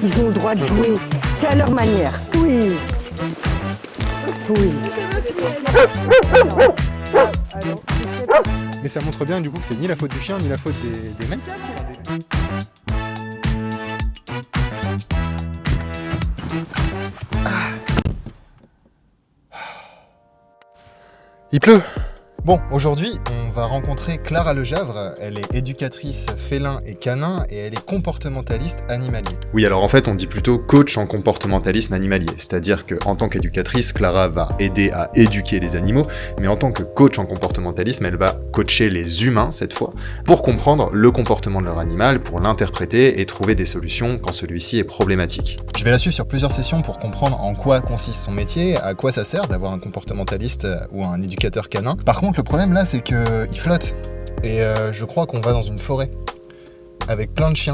Ils ont le droit de jouer. C'est à leur manière. Oui. Oui. Mais ça montre bien du coup que c'est ni la faute du chien ni la faute des mecs. Il pleut. Bon, aujourd'hui, on va rencontrer Clara Legavre. Elle est éducatrice félin et canin et elle est comportementaliste animalier. Oui, alors en fait, on dit plutôt coach en comportementalisme animalier. C'est-à-dire qu'en tant qu'éducatrice, Clara va aider à éduquer les animaux, mais en tant que coach en comportementalisme, elle va coacher les humains, cette fois, pour comprendre le comportement de leur animal, pour l'interpréter et trouver des solutions quand celui-ci est problématique. Je vais la suivre sur plusieurs sessions pour comprendre en quoi consiste son métier, à quoi ça sert d'avoir un comportementaliste ou un éducateur canin. Par contre, le problème là, c'est qu'il flotte. Et je crois qu'on va dans une forêt avec plein de chiens.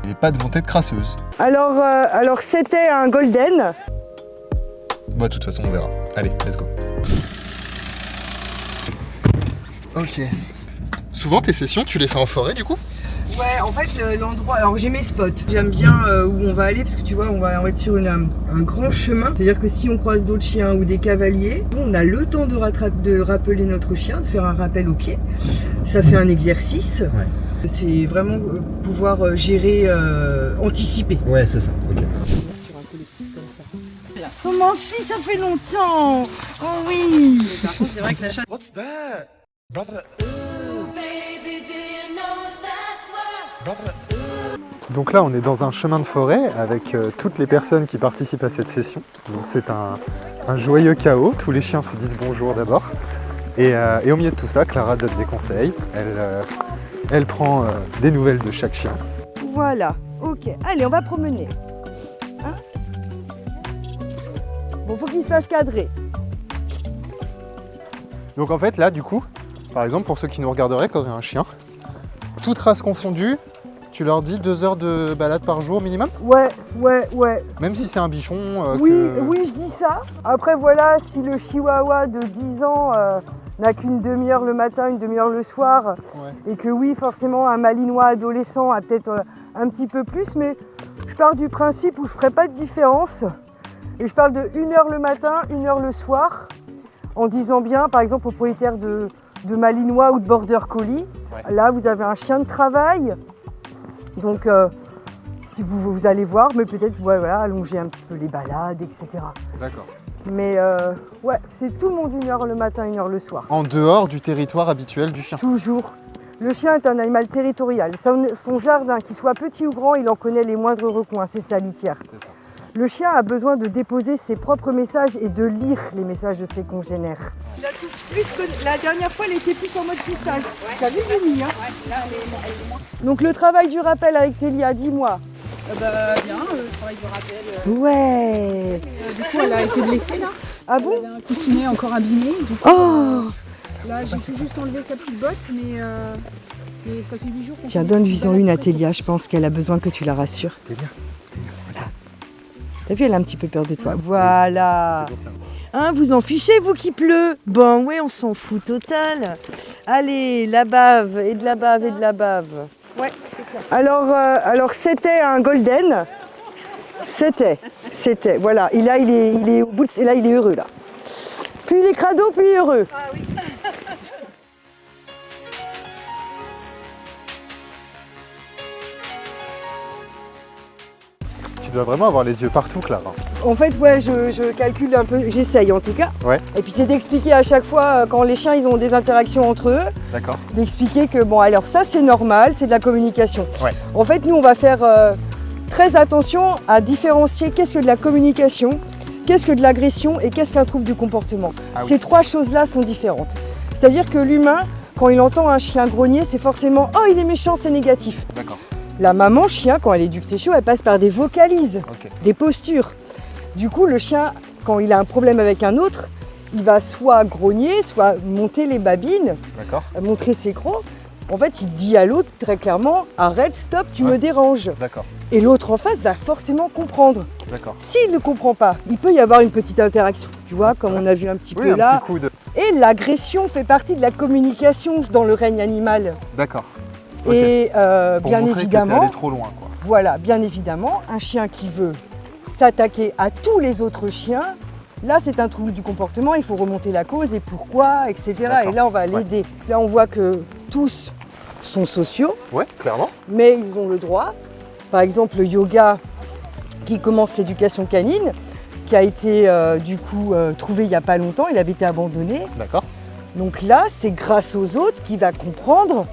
Il n'est pas de volonté de crasseuse. Alors c'était un golden. Bah, de toute façon, on verra. Allez, let's go. Ok. Souvent, tes sessions, tu les fais en forêt, du coup? Ouais, en fait, l'endroit... Alors, j'ai mes spots. J'aime bien où on va aller parce que tu vois, on va être sur un grand chemin. C'est-à-dire que si on croise d'autres chiens ou des cavaliers, on a le temps de rappeler notre chien, de faire un rappel au pied. Ça fait un exercice. Ouais. C'est vraiment pouvoir gérer, anticiper. Ouais, c'est ça. Ok. Sur un collectif comme ça. Oh, mon fils, ça fait longtemps. Oh oui. Mais par contre, c'est vrai que la chatte... What's that? Brother. Donc là, on est dans un chemin de forêt avec toutes les personnes qui participent à cette session. Donc c'est un joyeux chaos. Tous les chiens se disent bonjour d'abord. Et au milieu de tout ça, Clara donne des conseils. Elle prend des nouvelles de chaque chien. Voilà, ok. Allez, on va promener. Hein? Bon, faut qu'il se fasse cadrer. Donc en fait, là, du coup, par exemple, pour ceux qui nous regarderaient, qui auraient un chien, toute race confondue, tu leur dis 2 heures de balade par jour minimum? Ouais. Même si c'est un bichon Oui, je dis ça. Après, voilà, si le chihuahua de 10 ans n'a qu'une demi-heure le matin, une demi-heure le soir, et que oui, forcément, un malinois adolescent a peut-être un petit peu plus, mais je pars du principe où je ne ferai pas de différence. Et je parle de 1 heure le matin, 1 heure le soir, en disant bien, par exemple, aux propriétaires de malinois ou de border collie, là, vous avez un chien de travail. Donc, si vous allez voir, mais peut-être voilà, allonger un petit peu les balades, etc. D'accord. Mais ouais, c'est tout le monde 1 heure le matin, 1 heure le soir. En dehors du territoire habituel du chien? Toujours. Le chien est un animal territorial. Son jardin, qu'il soit petit ou grand, il en connaît les moindres recoins, c'est sa litière. C'est ça. Le chien a besoin de déposer ses propres messages et de lire les messages de ses congénères. La plus que la dernière fois, elle était plus en mode pistage. Ouais. T'as vu, Jenny, hein? Ouais, là, elle est moins. Donc le travail du rappel avec Télia, dis-moi. Bien, le travail du rappel. Ouais. Du coup, elle a été blessée là. Ah bon? Elle avait un coussinet encore abîmé. Du coup, là, j'ai pu juste enlever sa petite botte, mais ça fait 8 jours. Tiens, donne-lui-en une à Télia, je pense qu'elle a besoin que tu la rassures. Télia. Voilà. T'as vu, elle a un petit peu peur de toi. Voilà. Hein, vous en fichez, vous qui pleut? Bon, ouais, on s'en fout total. Allez, la bave, et de la bave, et de la bave. Ouais, c'est clair. Alors c'était un golden. C'était. Voilà. Et là, il est au bout de... Et là, il est heureux, là. Plus il est crado, plus il est heureux. Ah oui. Tu dois vraiment avoir les yeux partout, Clara. En fait, ouais, je calcule un peu, j'essaye en tout cas. Ouais. Et puis c'est d'expliquer à chaque fois, quand les chiens ils ont des interactions entre eux, D'accord. d'expliquer que bon, alors ça c'est normal, c'est de la communication. Ouais. En fait, nous on va faire très attention à différencier qu'est-ce que de la communication, qu'est-ce que de l'agression et qu'est-ce qu'un trouble du comportement. Ah oui. Ces 3 choses-là sont différentes. C'est-à-dire que l'humain, quand il entend un chien grogner, c'est forcément « Oh, il est méchant, c'est négatif ». D'accord. La maman chien, quand elle éduque ses chiots, elle passe par des vocalises, des postures. Du coup, le chien, quand il a un problème avec un autre, il va soit grogner, soit monter les babines, montrer ses crocs. En fait, il dit à l'autre très clairement « Arrête, stop, tu me déranges ». Et l'autre en face va forcément comprendre. S'il ne comprend pas, il peut y avoir une petite interaction, tu vois, comme on a vu un petit peu là. Petit coup de... Et l'agression fait partie de la communication dans le règne animal. D'accord. Et bien évidemment, trop loin, quoi. Voilà, bien évidemment, un chien qui veut s'attaquer à tous les autres chiens, là c'est un trouble du comportement, il faut remonter la cause et pourquoi, etc. Et là on va l'aider. Là on voit que tous sont sociaux, Ouais, clairement. mais ils ont le droit. Par exemple le yoga qui commence l'éducation canine, qui a été trouvé il n'y a pas longtemps, il avait été abandonné. D'accord. Donc là c'est grâce aux autres qu'il va comprendre,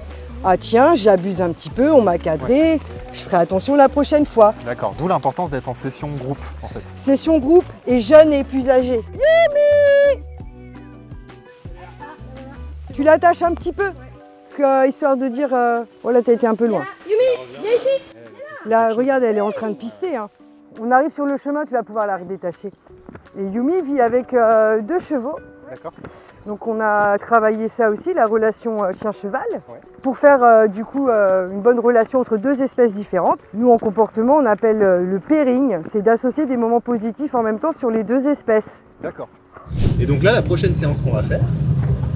ah tiens j'abuse un petit peu, on m'a cadré, je ferai attention la prochaine fois. D'accord, d'où l'importance d'être en session groupe en fait. Session groupe et jeunes et plus âgés. Yumi! Tu l'attaches un petit peu parce que histoire de dire, voilà t'as été un peu loin. Yumi, viens ici. Là regarde elle est en train de pister. Hein. On arrive sur le chemin, tu vas pouvoir la redétacher. Et Yumi vit avec 2 chevaux. D'accord. Donc on a travaillé ça aussi, la relation chien-cheval, pour faire une bonne relation entre 2 espèces différentes. Nous en comportement on appelle le pairing, c'est d'associer des moments positifs en même temps sur les 2 espèces. D'accord. Et donc là la prochaine séance qu'on va faire,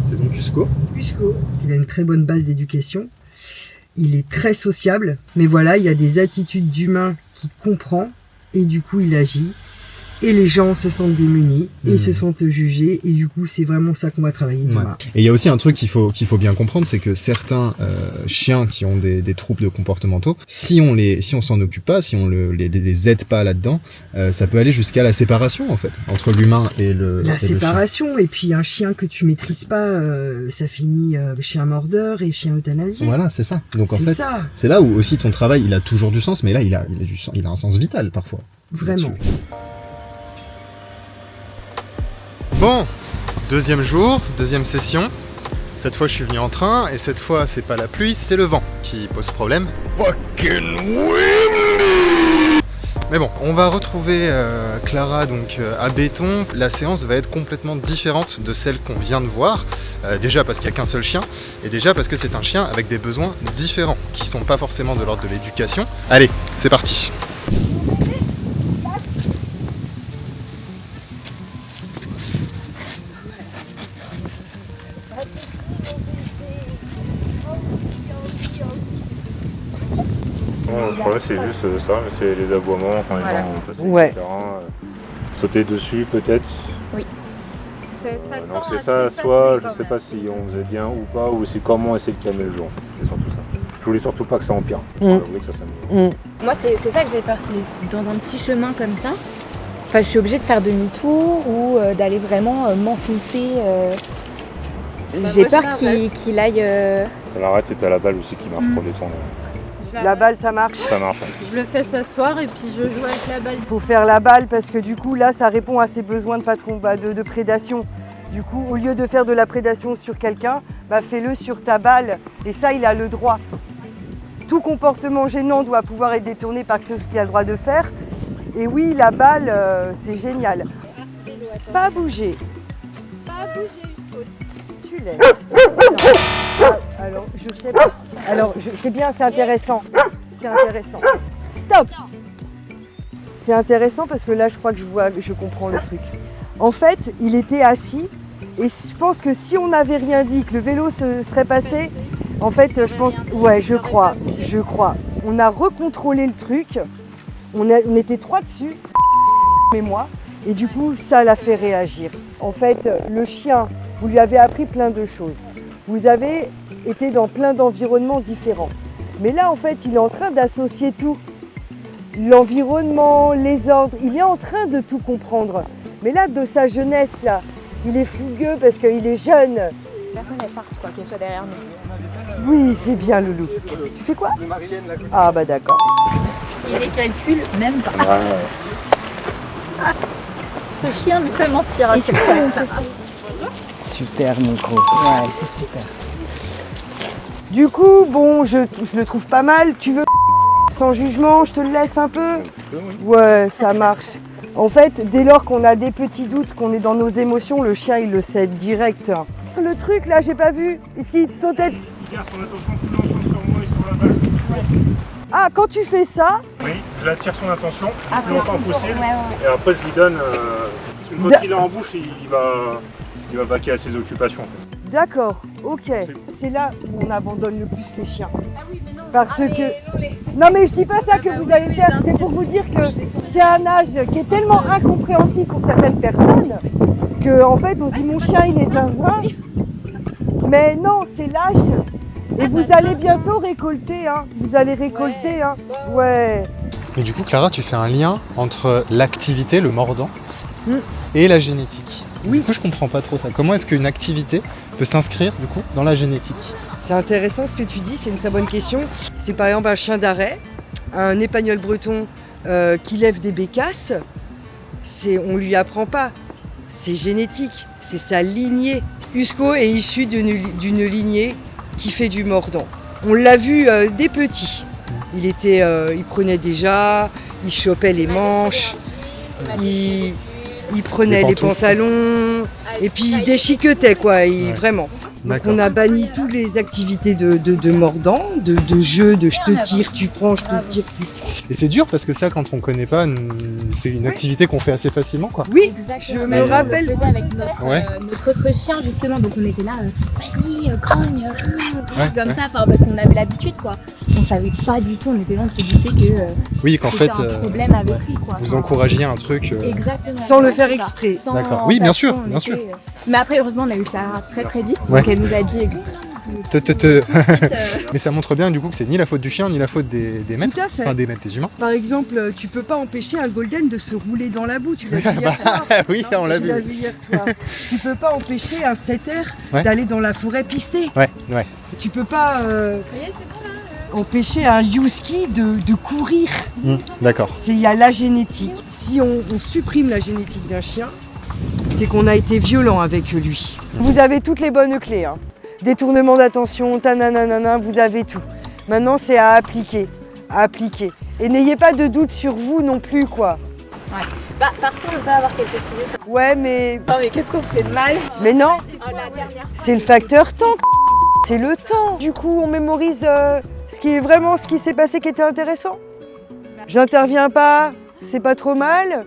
c'est donc Cusco. Cusco, il a une très bonne base d'éducation, il est très sociable, mais voilà, il y a des attitudes d'humain qu'il comprend et du coup il agit. Et les gens se sentent démunis et se sentent jugés et du coup c'est vraiment ça qu'on va travailler demain. Et il y a aussi un truc qu'il faut bien comprendre, c'est que certains chiens qui ont des troubles comportementaux, si on s'en occupe pas, si on les aide pas là-dedans, ça peut aller jusqu'à la séparation en fait entre l'humain et le séparation, et puis un chien que tu maîtrises pas, ça finit chien mordeur et chien euthanasié. Voilà, c'est ça. Donc en C'est fait, ça. c'est là où aussi ton travail, il a toujours du sens, mais là il a un sens vital parfois. Vraiment. Là-dessus. Bon, deuxième jour, deuxième session. Cette fois je suis venu en train et cette fois c'est pas la pluie, c'est le vent qui pose problème. Fucking windy. Mais bon, on va retrouver Clara donc à Béton. La séance va être complètement différente de celle qu'on vient de voir. Déjà parce qu'il n'y a qu'un seul chien et déjà parce que c'est un chien avec des besoins différents qui sont pas forcément de l'ordre de l'éducation. Allez, c'est parti. Le problème c'est juste ça, c'est les aboiements quand les gens vont passer, Ouais. etc. Sauter dessus peut-être. Oui. Donc c'est ça, soit je sais pas si on faisait bien ou pas, ou c'est comment essayer de calmer le jeu en fait, c'était surtout ça. Je voulais surtout pas que ça empire, je voulais que ça s'améliore. Moi, c'est ça que j'ai peur, c'est dans un petit chemin comme ça. Enfin, je suis obligée de faire demi-tour ou d'aller vraiment m'enfoncer. J'ai peur qu'il aille. Ça l'arrête et t'as la balle aussi qui marche pour détourner. La balle ça marche. Ça marche. Je le fais ce soir et puis je joue avec la balle. Il faut faire la balle parce que du coup là ça répond à ses besoins de prédation. Du coup au lieu de faire de la prédation sur quelqu'un, fais-le sur ta balle et ça il a le droit. Tout comportement gênant doit pouvoir être détourné par ce qu'il a le droit de faire. Et oui la balle c'est génial. Pas bouger. Pas bouger jusqu'au. Tu laisses. Alors je sais pas. Alors c'est bien, c'est intéressant. C'est intéressant. Stop. C'est intéressant parce que là je crois que je comprends le truc. En fait, il était assis et je pense que si on n'avait rien dit, que le vélo se serait passé, en fait je pense, ouais je crois. On a recontrôlé le truc, on était 3 dessus, et moi, et du coup ça l'a fait réagir. En fait, le chien, vous lui avez appris plein de choses. Vous avez été dans plein d'environnements différents. Mais là, en fait, il est en train d'associer tout. L'environnement, les ordres, il est en train de tout comprendre. Mais là, de sa jeunesse, là, il est fougueux parce qu'il est jeune. Personne ne parte, quoi, qu'elle soit derrière nous. Oui, c'est bien, Loulou. Tu fais quoi? Ah, bah d'accord. Il les calcule même pas. Ce chien lui fait mentir. Super, mon gros. Ouais, c'est super. Du coup, bon, je le trouve pas mal. Tu veux sans jugement, je te le laisse un peu? Ouais, ça marche. En fait, dès lors qu'on a des petits doutes, qu'on est dans nos émotions, le chien, il le sait direct. Le truc, là, j'ai pas vu. Est-ce qu'il te sautait? Il garde son attention plus longtemps sur moi et sur la balle. Ah, quand tu fais ça... Oui, je l'attire son attention le plus longtemps possible. Et après, je lui donne... une fois qu'il est en bouche, il va vaquer à ses occupations. En fait. D'accord, ok. C'est là où on abandonne le plus les chiens. Ah oui, mais non, Parce que... Non mais je dis pas ça que vous allez faire, c'est pour vous dire que c'est un âge qui est tellement incompréhensible pour certaines personnes que en fait on se dit mon chien il est zinzin. Mais non, c'est l'âge. Et vous allez bientôt récolter, hein. Vous allez récolter, hein. Ouais. Mais du coup, Clara, tu fais un lien entre l'activité, le mordant, et la génétique. Oui. Du coup, je comprends pas trop ça. Comment est-ce qu'une activité peut s'inscrire, du coup, dans la génétique? C'est intéressant ce que tu dis, c'est une très bonne question. C'est par exemple un chien d'arrêt, un épagnol breton qui lève des bécasses. On lui apprend pas. C'est génétique, c'est sa lignée. Usco est issu d'une lignée qui fait du mordant. On l'a vu dès petit. Il prenait déjà, il chopait les manches, il prenait les pantalons, et puis il déchiquetait quoi, vraiment. Donc on a banni toutes les activités de mordant, de jeu, de je te tire, tu prends, je te tire, tu prends. Et c'est dur parce que ça, quand on connaît pas, c'est une activité qu'on fait assez facilement, quoi. Oui, exactement. je me rappelle. On le faisait avec notre autre chien justement, donc on était là, vas-y, grogne, comme ça, parce qu'on avait l'habitude quoi. On savait pas du tout, on était là, on se doutait que oui, qu'en fait, un problème avec lui quoi. Vous encouragiez un truc. Exactement. Sans le faire exprès. D'accord. Oui, bien sûr, bien sûr. Mais après, heureusement, on a eu ça très vite, donc elle nous a dit. Mais ça montre bien du coup que c'est ni la faute du chien ni la faute des maîtres, Tout à fait. enfin des maîtres, des humains. Par exemple, tu peux pas empêcher un golden de se rouler dans la boue, tu l'as vu hier soir. Oui, on l'a vu. Tu l'as vu hier soir. Tu peux pas empêcher un setter d'aller dans la forêt pister. Ouais. Tu peux pas empêcher un husky de courir. D'accord. Il y a la génétique. Si on supprime la génétique d'un chien, c'est qu'on a été violent avec lui. Vous avez toutes les bonnes clés, hein. Détournement d'attention, tananana, vous avez tout. Maintenant, c'est à appliquer. Et n'ayez pas de doute sur vous non plus, quoi. Ouais. Par contre, on peut avoir quelques petits doutes. Ouais, mais... Non, mais qu'est-ce qu'on fait de mal? Mais non, La dernière. c'est le facteur temps. C'est le temps. Du coup, on mémorise ce qui s'est passé qui était intéressant. J'interviens pas, c'est pas trop mal.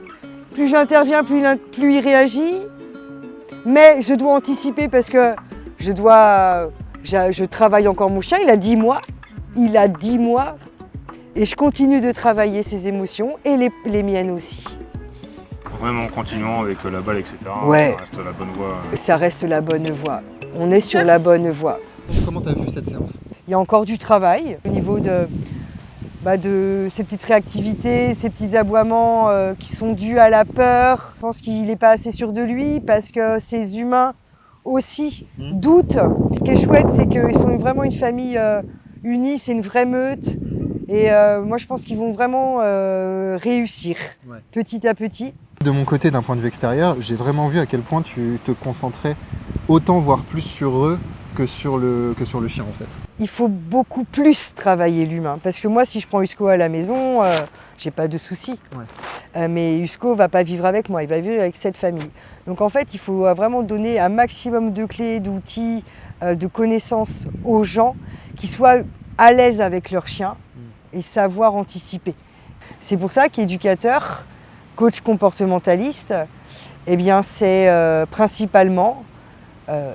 Plus j'interviens, plus il réagit. Mais je dois anticiper parce que je travaille encore mon chien, il a 10 mois. Et je continue de travailler ses émotions et les miennes aussi. Même en continuant avec la balle, etc. Ouais. Ça reste la bonne voie. Ça reste la bonne voie. On est sur la bonne voie. Comment t'as vu cette séance? Il y a encore du travail au niveau de ces petites réactivités, ces petits aboiements qui sont dus à la peur. Je pense qu'il n'est pas assez sûr de lui parce que ces humains aussi doutent. Ce qui est chouette, c'est qu'ils sont vraiment une famille unie, c'est une vraie meute. Et moi, je pense qu'ils vont vraiment réussir petit à petit. De mon côté, d'un point de vue extérieur, j'ai vraiment vu à quel point tu te concentrais autant, voire plus sur eux que sur le chien en fait. Il faut beaucoup plus travailler l'humain. Parce que moi, si je prends Usco à la maison, j'ai pas de soucis. Mais Usco va pas vivre avec moi, il va vivre avec cette famille. Donc en fait, il faut vraiment donner un maximum de clés, d'outils, de connaissances aux gens qui soient à l'aise avec leur chien et savoir anticiper. C'est pour ça qu'éducateur, coach comportementaliste, eh bien c'est principalement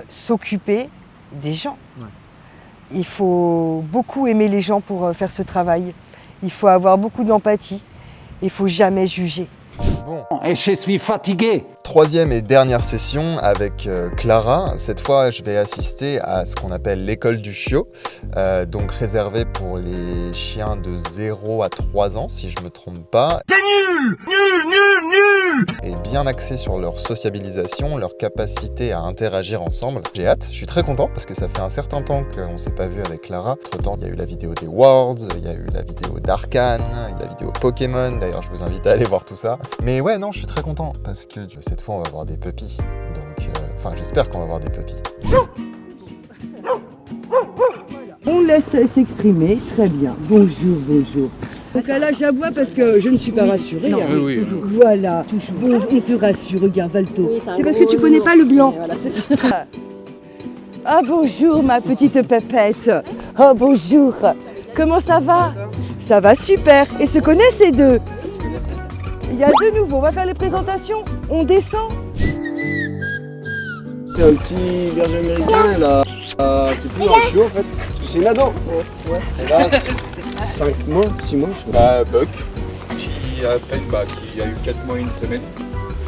s'occuper des gens. Il faut beaucoup aimer les gens pour faire ce travail. Il faut avoir beaucoup d'empathie. Il ne faut jamais juger. Bon. Et je suis fatigué. Troisième et dernière session avec Clara. Cette fois, je vais assister à ce qu'on appelle l'école du chiot, donc réservée pour les chiens de 0 à 3 ans, si je ne me trompe pas. T'es nul! Nul! Et bien axé sur leur sociabilisation, leur capacité à interagir ensemble. J'ai hâte, je suis très content parce que ça fait un certain temps qu'on ne s'est pas vu avec Clara. Entre-temps, il y a eu la vidéo des Worlds, il y a eu la vidéo d'Arkane, il y a la vidéo Pokémon. D'ailleurs, je vous invite à aller voir tout ça. Mais ouais, non, je suis très content parce que cette fois, on va avoir des puppies. Donc, j'espère qu'on va avoir des puppies. On laisse s'exprimer, très bien. Bonjour, bonjour. Donc là, j'aboie parce que je ne suis pas rassurée. Non, hein. oui, toujours. Voilà. Toujours. Bon, on te rassure, regarde Valto. Oui, c'est parce que tu connais pas le blanc. Voilà, c'est ça. Ah bonjour ma petite pépette. Oh bonjour. Comment ça va? Ça va super. Et se connaissent ces deux? Il y a deux nouveaux. On va faire les présentations. On descend. C'est un petit berger américain là. C'est plus un chiot en fait. Parce C'est une ado. Ouais. Elle a 5 mois, 6 mois. Buck, qui a eu 4 mois et 1 semaine.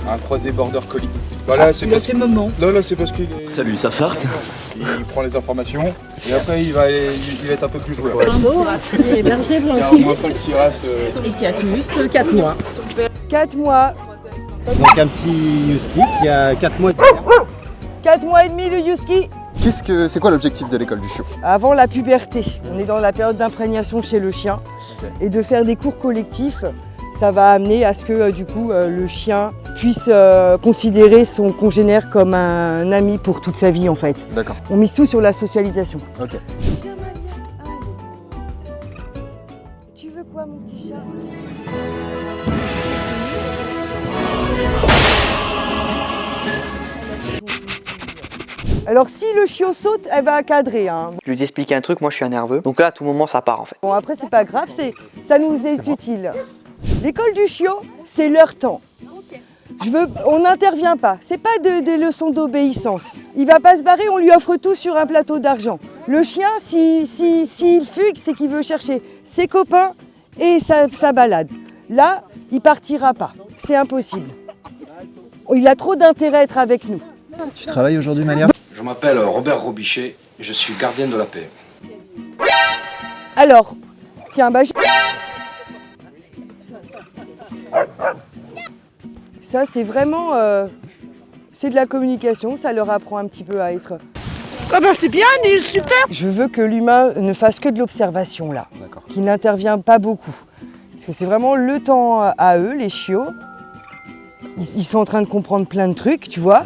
Un croisé border collie. Voilà, c'est parce que... Là, c'est parce qu'il est... Salut, ça farte. Il prend les informations et après il va être un peu plus joueur. Bravo, c'est berger blanc. Il y a au moins 5-6 races. Et qui a juste 4 mois. 4 mois. Donc un petit husky qui a 4 mois. 4 mois et demi de husky. C'est quoi l'objectif de l'école du chiot? Avant la puberté, on est dans la période d'imprégnation chez le chien. Et de faire des cours collectifs, ça va amener à ce que du coup le chien puisse considérer son congénère comme un ami pour toute sa vie en fait. D'accord. On mise tout sur la socialisation. Ok. Tu veux quoi mon petit chat? Alors si le chiot saute, elle va cadrer. Hein. Je lui explique un truc, moi je suis un nerveux. Donc là à tout moment ça part en fait. Bon après c'est pas grave, ça nous est utile. L'école du chiot, c'est leur temps. On n'intervient pas, c'est pas des leçons d'obéissance. Il va pas se barrer, on lui offre tout sur un plateau d'argent. Le chien, s'il fugue, c'est qu'il veut chercher ses copains et sa balade. Là, il partira pas, c'est impossible. Il a trop d'intérêt à être avec nous. Tu travailles aujourd'hui, Malia? Je m'appelle Robert Robichet et je suis gardien de la paix. Alors, tiens, ça c'est vraiment, c'est de la communication, ça leur apprend un petit peu à être... Ah bah c'est bien, Neil, super. Je veux que l'humain ne fasse que de l'observation là, qu'il n'intervient pas beaucoup. Parce que c'est vraiment le temps à eux, les chiots. Ils sont en train de comprendre plein de trucs, tu vois.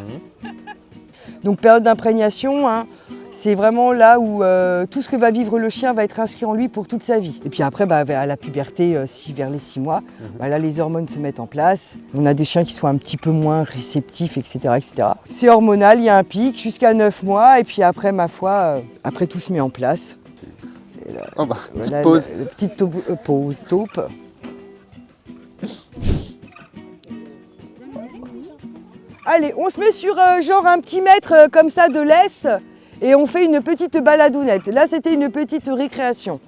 Donc période d'imprégnation, hein, c'est vraiment là où tout ce que va vivre le chien va être inscrit en lui pour toute sa vie. Et puis après, à la puberté, vers les 6 mois, là les hormones se mettent en place. On a des chiens qui sont un petit peu moins réceptifs, etc. etc. C'est hormonal, il y a un pic jusqu'à 9 mois et puis après, ma foi, après tout se met en place. Et là, petite pause. Petite pause, taupe. Allez, on se met sur genre un petit mètre comme ça de laisse et on fait une petite baladounette. Là, c'était une petite récréation.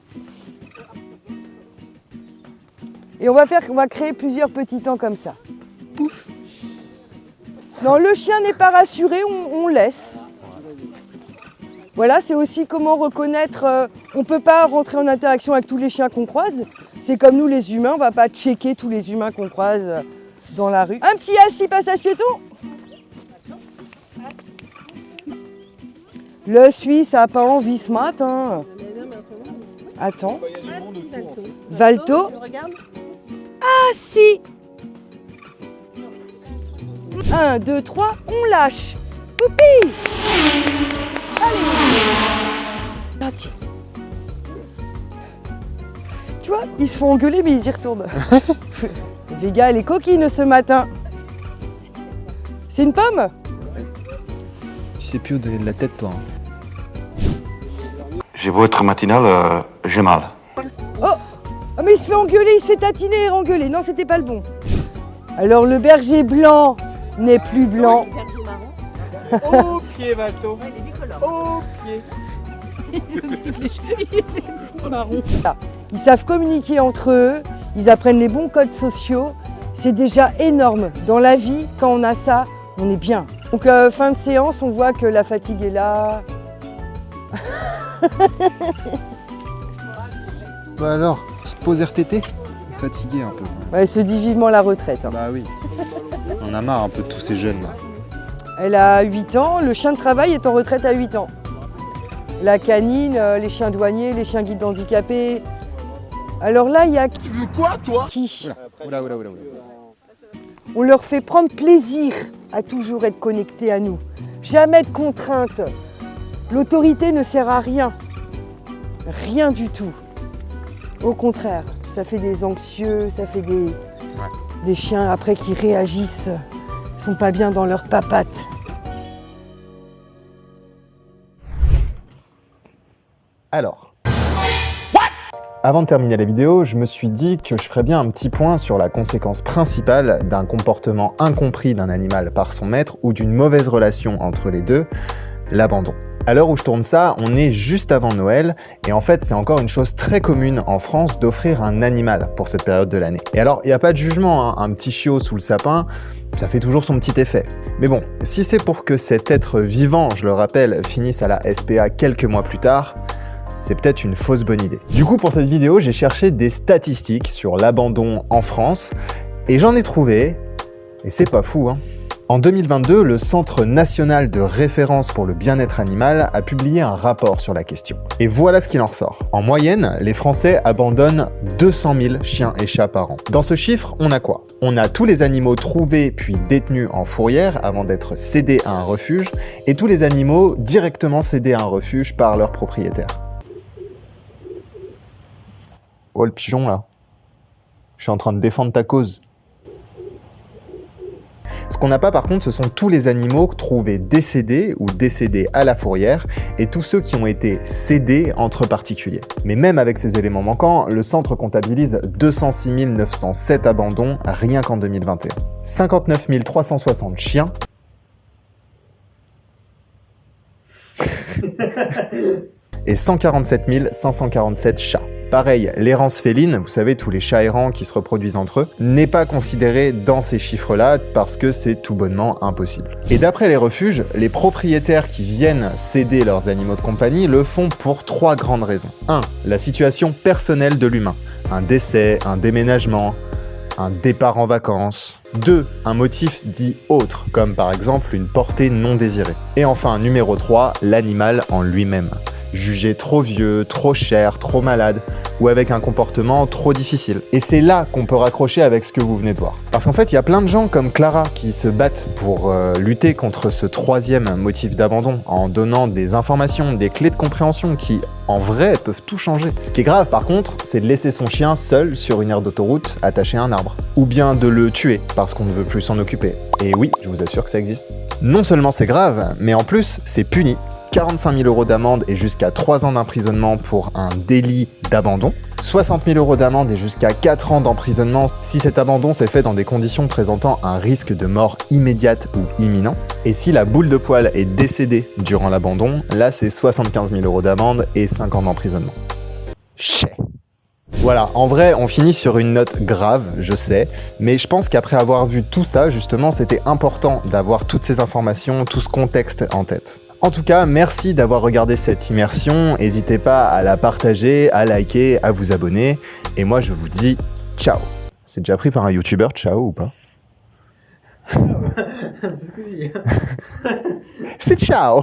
Et on va créer plusieurs petits temps comme ça. Pouf. Non, le chien n'est pas rassuré, on laisse. Voilà, c'est aussi comment reconnaître. On ne peut pas rentrer en interaction avec tous les chiens qu'on croise. C'est comme nous les humains, on ne va pas checker tous les humains qu'on croise dans la rue. Un petit assis passage piéton. Le Suisse n'a pas envie ce matin. Attends. Valto. Ah si. 1, 2, 3, on lâche. Poupi. Allez. Parti. Tu vois, ils se font engueuler mais ils y retournent. Vega, elle est coquine ce matin. C'est une pomme? Tu sais plus où donner de la tête, toi. Hein. J'ai beau être matinal, j'ai mal. Oh, mais il se fait engueuler, il se fait tatiner et engueuler. Non, c'était pas le bon. Alors le berger blanc n'est plus blanc. Le berger marron. Au pied, Valto. Il est bicolore. Au pied. Marron. Ils savent communiquer entre eux, ils apprennent les bons codes sociaux. C'est déjà énorme. Dans la vie, quand on a ça, on est bien. Donc fin de séance, on voit que la fatigue est là. Bah alors, petite pause RTT? Fatigué un peu. Ouais, elle se dit vivement la retraite. Hein. Bah oui. On a marre un peu de tous ces jeunes là. Elle a 8 ans, le chien de travail est en retraite à 8 ans. La canine, les chiens douaniers, les chiens guides handicapés. Alors là, il y a... Tu veux quoi, toi? Qui? Oula. On leur fait prendre plaisir à toujours être connectés à nous. Jamais de contrainte. L'autorité ne sert à rien. Rien du tout. Au contraire, ça fait des anxieux, ça fait des chiens après qui réagissent, sont pas bien dans leur papate. Alors, avant de terminer la vidéo, je me suis dit que je ferais bien un petit point sur la conséquence principale d'un comportement incompris d'un animal par son maître ou d'une mauvaise relation entre les deux, l'abandon. À l'heure où je tourne ça, on est juste avant Noël, et en fait c'est encore une chose très commune en France d'offrir un animal pour cette période de l'année. Et alors, il n'y a pas de jugement, hein. Un petit chiot sous le sapin, ça fait toujours son petit effet. Mais bon, si c'est pour que cet être vivant, je le rappelle, finisse à la SPA quelques mois plus tard, c'est peut-être une fausse bonne idée. Du coup, pour cette vidéo, j'ai cherché des statistiques sur l'abandon en France, et j'en ai trouvé, et c'est pas fou, hein. En 2022, le Centre national de référence pour le bien-être animal a publié un rapport sur la question. Et voilà ce qu'il en ressort. En moyenne, les Français abandonnent 200 000 chiens et chats par an. Dans ce chiffre, on a quoi? On a tous les animaux trouvés puis détenus en fourrière avant d'être cédés à un refuge, et tous les animaux directement cédés à un refuge par leur propriétaire. Oh le pigeon là, je suis en train de défendre ta cause. Ce qu'on n'a pas par contre, ce sont tous les animaux trouvés décédés ou décédés à la fourrière et tous ceux qui ont été cédés entre particuliers. Mais même avec ces éléments manquants, le centre comptabilise 206 907 abandons rien qu'en 2021. 59 360 chiens et 147 547 chats. Pareil, l'errance féline, vous savez, tous les chats errants qui se reproduisent entre eux, n'est pas considéré dans ces chiffres-là parce que c'est tout bonnement impossible. Et d'après les refuges, les propriétaires qui viennent céder leurs animaux de compagnie le font pour 3 grandes raisons. 1. La situation personnelle de l'humain. Un décès, un déménagement, un départ en vacances. 2. Un motif dit autre, comme par exemple une portée non désirée. Et enfin, numéro 3, l'animal en lui-même. Jugé trop vieux, trop cher, trop malade, ou avec un comportement trop difficile. Et c'est là qu'on peut raccrocher avec ce que vous venez de voir. Parce qu'en fait, il y a plein de gens comme Clara qui se battent pour lutter contre ce 3e motif d'abandon, en donnant des informations, des clés de compréhension qui, en vrai, peuvent tout changer. Ce qui est grave, par contre, c'est de laisser son chien seul sur une aire d'autoroute attaché à un arbre. Ou bien de le tuer parce qu'on ne veut plus s'en occuper. Et oui, je vous assure que ça existe. Non seulement c'est grave, mais en plus, c'est puni. 45 000 € d'amende et jusqu'à 3 ans d'emprisonnement pour un délit d'abandon, 60 000 € d'amende et jusqu'à 4 ans d'emprisonnement si cet abandon s'est fait dans des conditions présentant un risque de mort immédiate ou imminent, et si la boule de poil est décédée durant l'abandon, là c'est 75 000 € d'amende et 5 ans d'emprisonnement. Chais. Voilà, en vrai, on finit sur une note grave, je sais, mais je pense qu'après avoir vu tout ça, justement, c'était important d'avoir toutes ces informations, tout ce contexte en tête. En tout cas, merci d'avoir regardé cette immersion, n'hésitez pas à la partager, à liker, à vous abonner, et moi je vous dis ciao. C'est déjà pris par un youtubeur, ciao ou pas? C'est ciao.